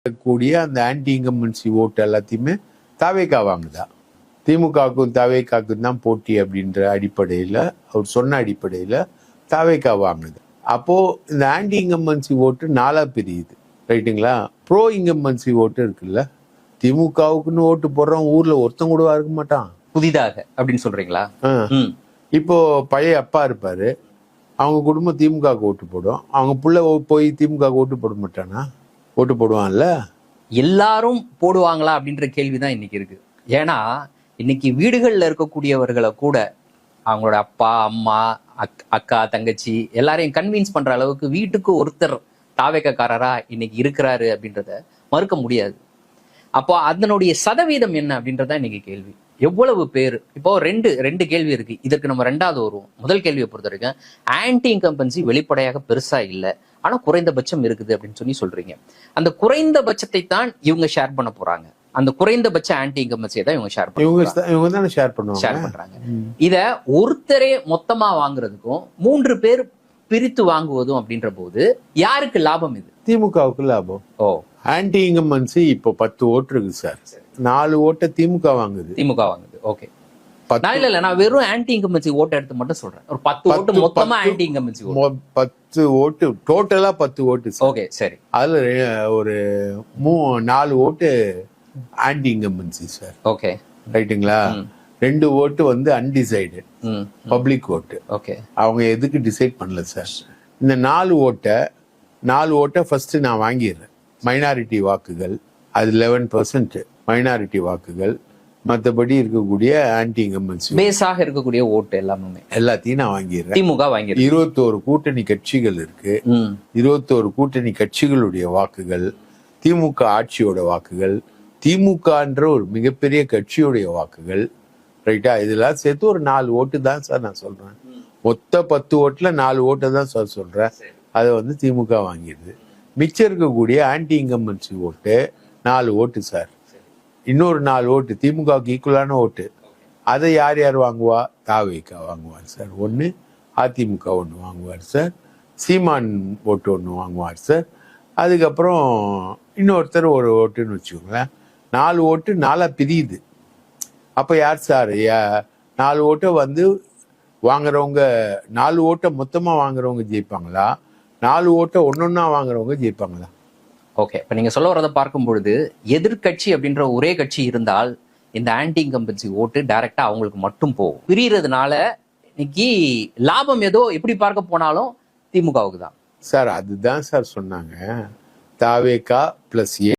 கூடிய அந்த anti incumbency ஓட்டு எல்லாத்தையுமே தாவேகா வாங்குதா. திமுகவுக்கும் தாவேகாவுக்கும் தான் போட்டி அப்படின்ற அடிப்படையில் அவர் சொன்ன அடிப்படையில் தாவேகா வாங்குது. அப்போ இந்த ஆன்டி இன்கம்பன்சி ஓட்டு நாலா பிரியுது, ரைட்டுங்களா? ப்ரோ இன்கம்பன்சி ஓட்டு இருக்குல்ல, திமுகவுக்குன்னு ஓட்டு போடுறவன் ஊர்ல ஒருத்தன் கூட இருக்க மாட்டான் புதிதாக அப்படின்னு சொல்றீங்களா? இப்போ பழைய அப்பா இருப்பாரு, அவங்க குடும்பம் திமுகவுக்கு ஓட்டு போடும், அவங்க புள்ள போய் திமுக ஓட்டு போட மாட்டானா? ஓட்டு போடுவான்ல. எல்லாரும் போடுவாங்களா அப்படின்ற கேள்விதான் இன்னைக்கு இருக்கு. ஏன்னா இன்னைக்கு வீடுகள்ல இருக்கக்கூடியவர்களை கூட அவங்களோட அப்பா அம்மா அக்கா தங்கச்சி எல்லாரையும் கன்வின்ஸ் பண்ற அளவுக்கு வீட்டுக்கு ஒருத்தர் தாவேக்காரரா இன்னைக்கு இருக்கிறாரு அப்படின்றத மறுக்க முடியாது. அப்போ அதனுடைய சதவீதம் என்ன அப்படின்றத இன்னைக்கு கேள்வி. எவ்வளவு பேர்? இப்போ ரெண்டு கேள்வி இருக்கு. இதற்கு நம்ம ரெண்டாவது வருவோம். முதல் கேள்வியை பொறுத்த வரைக்கும் ஆன்டி இன்கம்பன்சி வெளிப்படையாக பெருசா இல்லை, ஆனா குறைந்தபட்சம் இருக்குது அப்படின்னு சொல்றீங்க. அந்த குறைந்தபட்சத்தை தான் இவங்க ஷேர் பண்ண போறாங்க. அந்த குறைந்தபட்ச ஆன்டி இன்கம்பன்சியை தான் இவங்க ஷேர் பண்றாங்க. இத ஒருத்தரே மொத்தமா வாங்குறதுக்கும் 3 பேர் பிரித்து வாங்குவதும் அப்படின்ற போது யாருக்கு லாபம்? இது திமுகவுக்கு லாபம். ஆன்டி இன்கம்பன்சி இப்போ 10 ஓட்டு இருக்கு சார், 4 ஓட்டை திமுக வாங்குது. ஓகே, நான் வெறும் ஆன்டி இன்கம்பன்சி ஓட்டு எடுத்து மட்டும் சொல்றேன். ஒரு 10 ஓட்டு மொத்தமா ஆன்டி இன்கம்பன்சி 10 ஓட்டு டோட்டலா 10 ஓட்டு. ஓகே சரி, அதுல ஒரு 4 ஓட்டு ஆன்டி இன்கம்பன்சி சார். ஓகே ரைட்டுங்களா? 2 ஓட்டு வந்து அன்டிசைடட் பப்ளிக் ஓட்டு. ஓகே, அவங்க எதுக்கு டிசைட் பண்ணல சார். இந்த 4 ஓட்டை ஃபர்ஸ்ட் நான் வாங்கிடுறேன். மைனாரிட்டி வாக்குகள் அது 11% மைனாரிட்டி வாக்குகள், மற்றபடி இருக்கக்கூடிய ஆன்டி இன்கம்பன்சி பேஸாக இருக்கக்கூடிய ஓட்டு எல்லாத்தையும் நான் வாங்கிடுறேன். திமுக வாங்கிடுறேன். 21 கூட்டணி கட்சிகள் இருக்கு. 21 கூட்டணி கட்சிகளுடைய வாக்குகள், திமுக ஆட்சியோட வாக்குகள், திமுகன்ற ஒரு மிகப்பெரிய கட்சியுடைய வாக்குகள், ரைட்டா? இதெல்லாம் சேர்த்து ஒரு 4 ஓட்டு தான் சார் நான் சொல்றேன். மொத்த 10 ஓட்டுல 4 ஓட்டு தான் சார் சொல்றேன். அதை வந்து திமுக வாங்கிடுது. மிச்சம் இருக்கக்கூடிய ஆன்டி இன்கம்பன்சி ஓட்டு 4 ஓட்டு சார். இன்னொரு 4 ஓட்டு திமுகவுக்கு ஈக்குவலான ஓட்டு, அதை யார் வாங்குவா? தாவேகா வாங்குவார் சார். ஒன்று அதிமுக ஒன்று வாங்குவார் சார், சீமான் ஓட்டு ஒன்று வாங்குவார் சார். அதுக்கப்புறம் இன்னொருத்தர் ஒரு ஓட்டுன்னு வச்சுக்கோங்களேன். 4 ஓட்டு 4 பிரியுது. அப்போ யார் சார் 4 ஓட்டை வந்து வாங்குறவங்க? 4 ஓட்டை மொத்தமாக வாங்குறவங்க ஜெயிப்பாங்களா? 4 ஓட்டை ஒன்னொன்னா வாங்குறவங்க ஜெயிப்பாங்களா? ஓகே, இப்போ நீங்கள் சொல்ல வரதை பார்க்கும் பொழுது எதிர்கட்சி அப்படின்ற ஒரே கட்சி இருந்தால் இந்த ஆன்டி இன்கம்பன்சி ஓட்டு டைரக்டா அவங்களுக்கு மட்டும் போகும். பிரியறதுனால இன்னைக்கு லாபம் ஏதோ எப்படி பார்க்க போனாலும் திமுகவுக்கு தான் சார். அதுதான் சார் சொன்னாங்க. தாவேகா பிளஸ்